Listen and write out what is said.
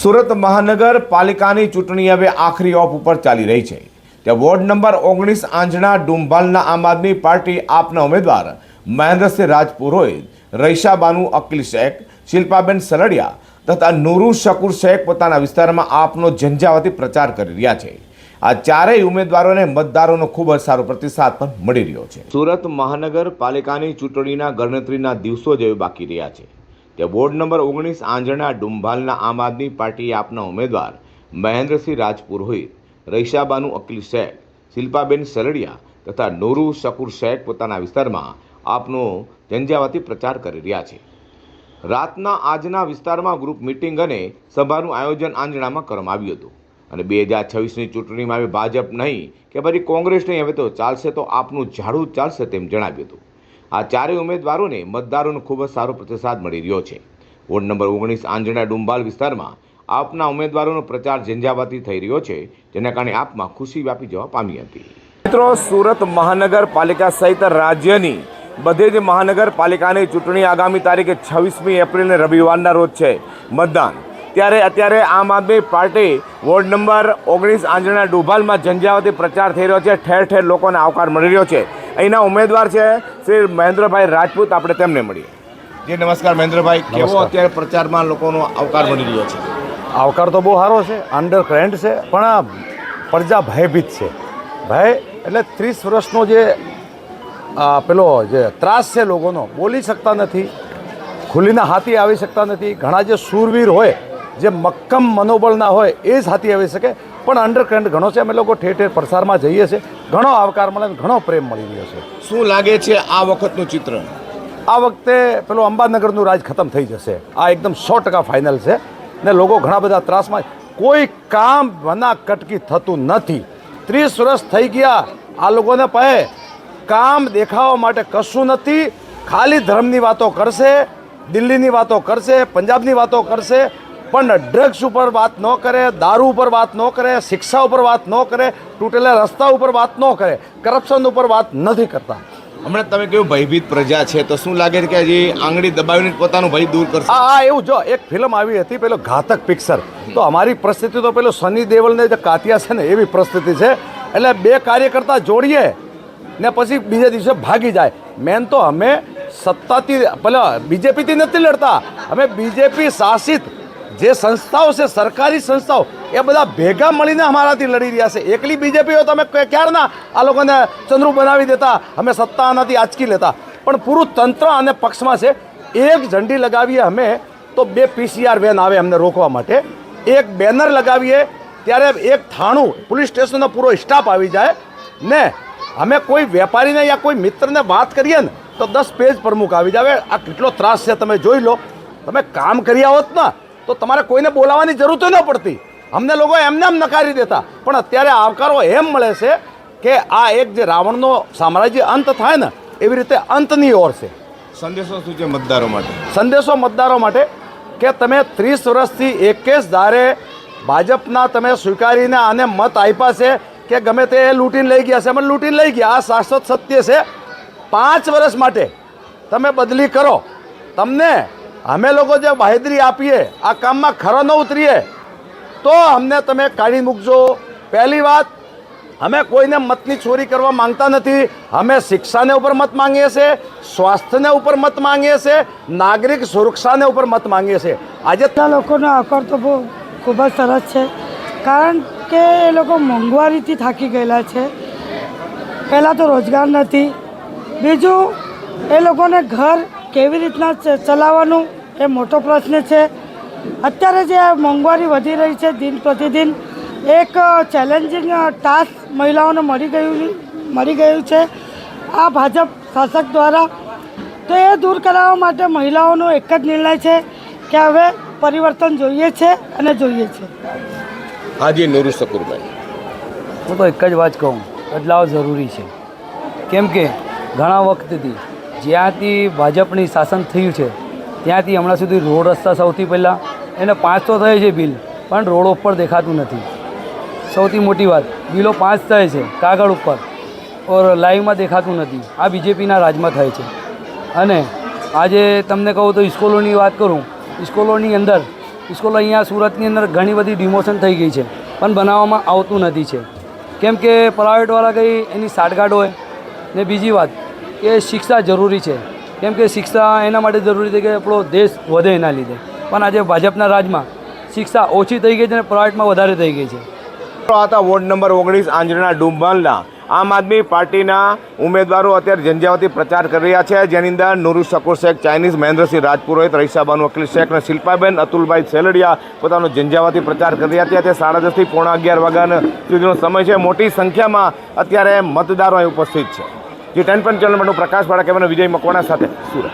સુરત મહાનગરપાલિકાની ચૂંટણી હવે આખરી ઓપ ઉપર ચાલી રહી છે ત્યાં વોર્ડ નંબર 19 આંજણા ડુંભાલના આમ આદમી પાર્ટી આપના ઉમેદવાર મહેન્દ્રસિંહ રાજપુરોહિત, રઈશાબાનુ અકીલ શેખ, શિલ્પાબેન સલડિયા તથા નુરુ શકુર શેખ પોતાના વિસ્તારમાં આપનો ઝંઝાવાતી પ્રચાર કરી રહ્યા છે। આ ચારેય ઉમેદવારોને મતદારોનો ખૂબ જ સારો પ્રતિસાદ પણ મળી રહ્યો છે। સુરત મહાનગરપાલિકાની ચૂંટણીના ગણતરીના દિવસો જ હવે બાકી રહ્યા છે ત્યાં વોર્ડ નંબર 19 આંજણા ડુંભાલના આમ આદમી પાર્ટી આપના ઉમેદવાર મહેન્દ્રસિંહ રાજપુરોહિત, રઈશાબાનુ અકીલ શેખ, શિલ્પાબેન સલડિયા તથા નુરુ શકુર શેખ પોતાના વિસ્તારમાં આપનો ઝંઝાવાતી પ્રચાર કરી રહ્યા છે। રાતના આજના વિસ્તારમાં ગ્રુપ મિટિંગ અને સભાનું આયોજન આંજણામાં કરવામાં આવ્યું હતું અને 2026ની ચૂંટણીમાં હવે ભાજપ નહીં કે ફરી કોંગ્રેસ નહીં, હવે તો ચાલશે તો આપનું ઝાડુ ચાલશે તેમ જણાવ્યું હતું। આ ચારેય ઉમેદવારોને મતદારોનો ખૂબ જ સારો પ્રતિસાદ મળી રહ્યો છે। વોર્ડ નંબર 19 આંજણા ડુંભાલ વિસ્તારમાં આપના ઉમેદવારોનો પ્રચાર ઝંઝાવાતી થઈ રહ્યો છે જેના કારણે આપમાં ખુશી વ્યાપી જવા પામી હતી। મિત્રો, સુરત મહાનગરપાલિકા સહિત રાજ્યની બધી જ મહાનગરપાલિકાની ચૂંટણી આગામી તારીખે 26મી એપ્રિલને રવિવારના રોજ છે મતદાન। ત્યારે અત્યારે આમ આદમી પાર્ટી વોર્ડ નંબર 19 આંજણા ડુંભાલમાં ઝંઝાવાતી પ્રચાર થઈ રહ્યો છે। ઠેર ઠેર લોકોને આવકાર મળી રહ્યો છે। અહીંના ઉમેદવાર છે શ્રી મહેન્દ્રભાઈ રાજપૂત, આપણે તેમને મળીએ। જી નમસ્કાર મહેન્દ્રભાઈ, કેવો અત્યારે પ્રચારમાં લોકોનો આવકાર મળી રહ્યો છે? આવકાર તો બહુ સારો છે, અંડર કરંટ છે, પણ પ્રજા ભયભીત છે। ભય એટલે 30 વર્ષનો જે પેલો જે ત્રાસ છે લોકોનો, બોલી શકતા નથી, ખુલીના હાથી આવી શકતા નથી। ઘણા જે શૂરવીર હોય, જે મક્કમ મનોબળના હોય એ જ હાથી આવી શકે, પણ અંડર કરંટ ઘણો છે। અમે લોકો ઠેર ઠેર પ્રસારમાં જઈએ છીએ, ઘણો આવકાર મળે, ઘણો પ્રેમ મળી રહ્યો છે। શું લાગે છે આ વખતનું ચિત્ર? આ વખતે પેલો અંબાનગરનું રાજ ખતમ થઈ જશે, આ એકદમ 100% ફાઇનલ છે ને લોકો ઘણા બધા ત્રાસમાં, કોઈ કામ વના કટકી થતું નથી। 30 વર્ષ થઈ ગયા આ લોકોને પાસે કામ દેખાવા માટે કશું નથી, ખાલી ધર્મની વાતો કરશે, દિલ્હીની વાતો કરશે, પંજાબની વાતો કરશે, પણ ડ્રગ્સ ઉપર વાત ન કરે, દારૂ ઉપર વાત ન કરે, શિક્ષા ઉપર વાત ન કરે, તૂટેલા રસ્તા ઉપર વાત ન કરે, કરપ્શન ઉપર વાત નથી કરતા। હમણાં તમે કેવું ભયભીત પ્રજા છે, તો શું લાગે છે કે હજી આંગળી દબાવીને પોતાનું ભય દૂર કરશે? હા, એવું જો એક ફિલ્મ આવી હતી પેલો ઘાતક પિક્ચર, તો અમારી પરિસ્થિતિ તો પેલો સની દેવલને જે કાતિયા છે ને એવી પરિસ્થિતિ છે। એટલે 2 કાર્યકર્તા જોડીએ ને પછી બીજા દિવસે ભાગી જાય। મેન તો અમે સત્તાથી પેલા બીજેપીથી નથી લડતા, અમે બીજેપી શાસિત જે સંસ્થાઓ છે, સરકારી સંસ્થાઓ, એ બધા ભેગા મળીને અમારાથી લડી રહ્યા છે। એકલી બીજેપી હોય તો અમે ક્યારના આ લોકોને ચંદ્રુ બનાવી દેતા, અમે સત્તા આનાથી આંચકી લેતા, પણ પૂરું તંત્ર અને પક્ષમાં છે। એક ઝંડી લગાવીએ અમે તો 2 PCR વેન આવે અમને રોકવા માટે, એક બેનર લગાવીએ ત્યારે એક થાણું પોલીસ સ્ટેશનનો પૂરો સ્ટાફ આવી જાય ને અમે કોઈ વેપારીને યા કોઈ મિત્રને વાત કરીએ ને તો 10 પેજ પ્રમુખ આવી જાય। આ કેટલો ત્રાસ છે તમે જોઈ લો। તમે કામ કર્યા હોત ને તો તમારે કોઈને બોલાવવાની જરૂર તો ન પડતી, અમને લોકો એમને એમ નકારી દેતા, પણ અત્યારે આવકારો એમ મળે છે કે આ એક જે રાવણનો સામ્રાજ્ય અંત થાય ને એવી રીતે અંતની ઓર છે। સંદેશો શું છે મતદારો માટે? સંદેશો મતદારો માટે કે તમે 30 વર્ષથી એક જ ધારે ભાજપના તમે સ્વીકારીને આને મત આપ્યા છે કે ગમે તે લૂંટીને લઈ ગયા છે, અમે લૂંટીને લઈ ગયા, આ શાશ્વત સત્ય છે। 5 વર્ષ માટે તમે બદલી કરો, તમને અમે લોકો જે બાહેદરી આપીએ, આ કામમાં ખરો ન ઉતરીએ તો અમને તમે કાઢી મૂકજો। પહેલી વાત, અમે કોઈને મતની ચોરી કરવા માંગતા નથી, અમે શિક્ષાને ઉપર મત માંગીએ છીએ, સ્વાસ્થ્યને ઉપર મત માંગીએ છીએ, નાગરિક સુરક્ષાને ઉપર મત માંગીએ છીએ। આજે લોકોનો આવકાર તો બહુ ખૂબ જ સરસ છે, કારણ કે એ લોકો મોંઘવારીથી થાકી ગયેલા છે। પહેલાં તો રોજગાર નથી, બીજું એ લોકોને ઘર કેવી રીતના ચલાવવાનું એ મોટો પ્રશ્ન છે। અત્યારે જે મોંઘવારી વધી રહી છે દિન પ્રતિદિન, એક ચેલેન્જિંગ ટાસ્ક મહિલાઓને મળી ગયું છે આ ભાજપ શાસક દ્વારા। તો એ દૂર કરાવવા માટે મહિલાઓનો એક જ નિર્ણય છે કે હવે પરિવર્તન જોઈએ છે અને જોઈએ છે। હાજી નુરુ શકુરભાઈ, હું તો એક જ વાત કહું, બદલાવ જરૂરી છે, કેમ કે ઘણા વખતથી જ્યાંથી ભાજપની શાસન થયું છે ત્યાંથી હમણાં સુધી રોડ રસ્તા સૌથી પહેલાં એને 5 તો થાય છે બિલ, પણ રોડ ઉપર દેખાતું નથી। સૌથી મોટી વાત, બિલો 5 થાય છે કાગળ ઉપર ઓર લાઈવમાં દેખાતું નથી। આ બીજેપીના રાજમાં થાય છે। અને આજે તમને કહું તો સ્કૂલોની વાત કરું, સ્કૂલોની અંદર સ્કૂલ અહીંયા સુરતની અંદર ઘણી બધી ડિમોશન થઈ ગઈ છે પણ બનાવવામાં આવતું નથી છે કેમ કે પ્રાઇવેટવાળા કંઈ એની સાઠગાંઠ હોય ને બીજી વાત કે શિક્ષા જરૂરી છે કેમ કે શિક્ષા એના માટે જરૂરી છે કે આપણો દેશ વધે એના લીધે પણ આજે ભાજપના રાજમાં શિક્ષા ઓછી થઈ ગઈ છે અને પ્રાઇવેટમાં વધારે થઈ ગઈ છે. હતા વોર્ડ નંબર 19 આંજણા ડુંબાલના આમ આદમી પાર્ટીના ઉમેદવારો અત્યારે ઝંઝાવાતી પ્રચાર કરી રહ્યા છે, જેની અંદર નુરુ શકુર શેખ ચાઇનીઝ, મહેન્દ્રસિંહ રાજપુરોહિત, રહીશાબાનુ વકીલ શેખ અને શિલ્પાબેન અતુલભાઈ સેલડિયા પોતાનો ઝંઝાવાતી પ્રચાર કરી રહ્યા છે. તે 10:30 થી 11:15 વાગ્યા સુધીનો સમય છે. મોટી સંખ્યામાં અત્યારે મતદારો અહીં ઉપસ્થિત છે. જે 10 ચેનલ માટે પ્રકાશ વાળા કેમેરા વિજય મકવાણા સાથે સુરત.